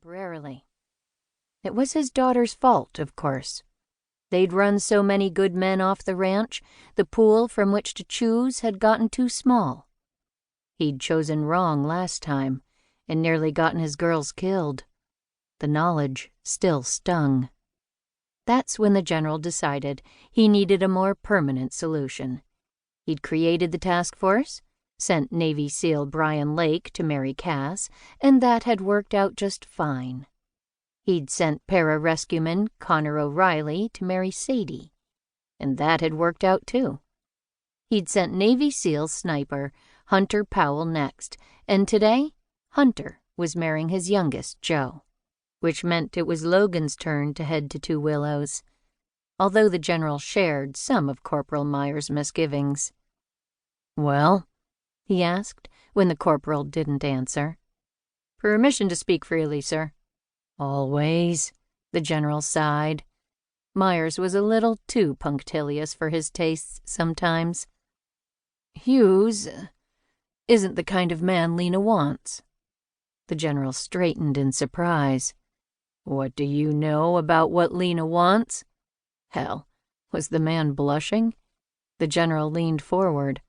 temporarily. It was his daughter's fault, of course. They'd run so many good men off the ranch, the pool from which to choose had gotten too small. He'd chosen wrong last time and nearly gotten his girls killed. The knowledge still stung. That's when the general decided he needed a more permanent solution. He'd created the task force, sent Navy SEAL Brian Lake to marry Cass, and that had worked out just fine. He'd sent para-rescueman Connor O'Reilly to marry Sadie, and that had worked out too. He'd sent Navy SEAL sniper Hunter Powell next, and today Hunter was marrying his youngest, Joe, which meant it was Logan's turn to head to Two Willows, although the general shared some of Corporal Myers' misgivings. "Well?" he asked when the corporal didn't answer. "Permission to speak freely, sir." "Always," the general sighed. Myers was a little too punctilious for his tastes sometimes. "Hughes isn't the kind of man Lena wants." The general straightened in surprise. "What do you know about what Lena wants?" Hell, was the man blushing? The general leaned forward.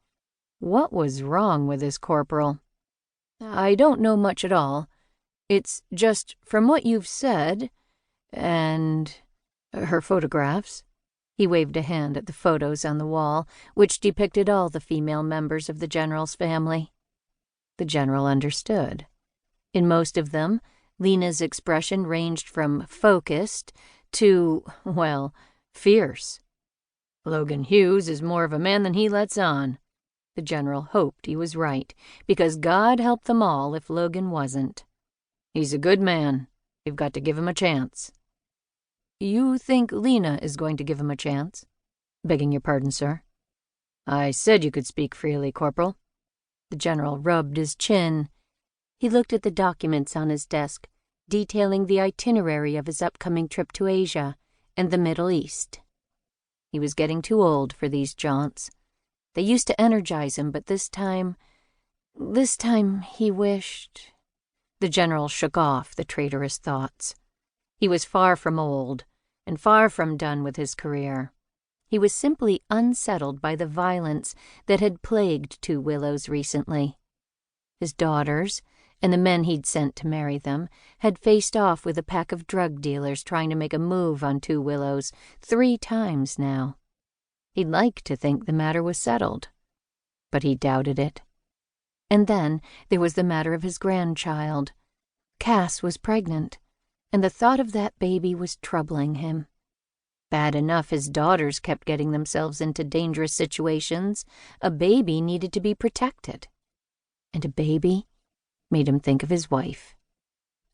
What was wrong with his corporal? "I don't know much at all. It's just from what you've said, and her photographs." He waved a hand at the photos on the wall, which depicted all the female members of the general's family. The general understood. In most of them, Lena's expression ranged from focused to, well, fierce. "Logan Hughes is more of a man than he lets on." The general hoped he was right, because God help them all if Logan wasn't. "He's a good man. You've got to give him a chance." "You think Lena is going to give him a chance?" "Begging your pardon, sir." "I said you could speak freely, Corporal." The general rubbed his chin. He looked at the documents on his desk, detailing the itinerary of his upcoming trip to Asia and the Middle East. He was getting too old for these jaunts. They used to energize him, but this time he wished... The general shook off the traitorous thoughts. He was far from old, and far from done with his career. He was simply unsettled by the violence that had plagued Two Willows recently. His daughters, and the men he'd sent to marry them, had faced off with a pack of drug dealers trying to make a move on Two Willows 3 times now. He'd like to think the matter was settled, but he doubted it. And then there was the matter of his grandchild. Cass was pregnant, and the thought of that baby was troubling him. Bad enough his daughters kept getting themselves into dangerous situations. A baby needed to be protected. And a baby made him think of his wife.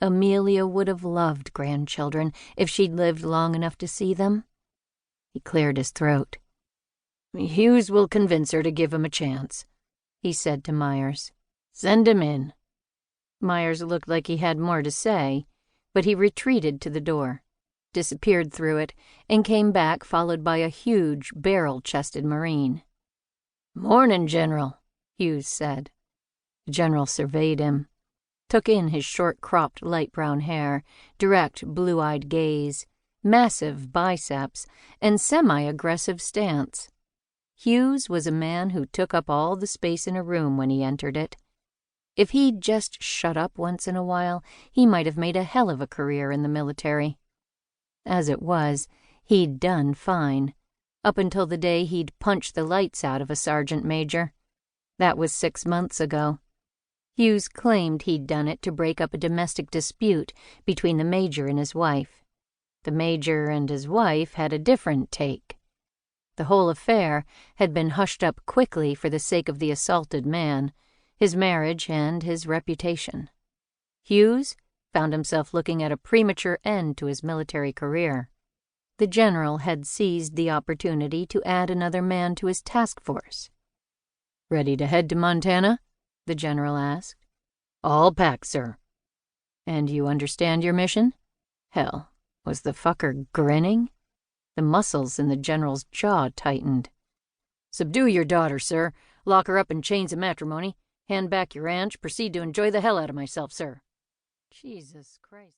Amelia would have loved grandchildren if she'd lived long enough to see them. He cleared his throat. "Hughes will convince her to give him a chance," he said to Myers. "Send him in." Myers looked like he had more to say, but he retreated to the door, disappeared through it, and came back followed by a huge, barrel-chested Marine. "Morning, General," Hughes said. The general surveyed him, took in his short-cropped light brown hair, direct blue-eyed gaze, massive biceps, and semi-aggressive stance. Hughes was a man who took up all the space in a room when he entered it. If he'd just shut up once in a while, he might have made a hell of a career in the military. As it was, he'd done fine, up until the day he'd punched the lights out of a sergeant major. That was 6 months ago. Hughes claimed he'd done it to break up a domestic dispute between the major and his wife. The major and his wife had a different take. The whole affair had been hushed up quickly for the sake of the assaulted man, his marriage, and his reputation. Hughes found himself looking at a premature end to his military career. The general had seized the opportunity to add another man to his task force. "Ready to head to Montana?" the general asked. "All packed, sir." "And you understand your mission?" Hell, was the fucker grinning? The muscles in the general's jaw tightened. "Subdue your daughter, sir. Lock her up in chains of matrimony. Hand back your ranch. Proceed to enjoy the hell out of myself, sir." Jesus Christ.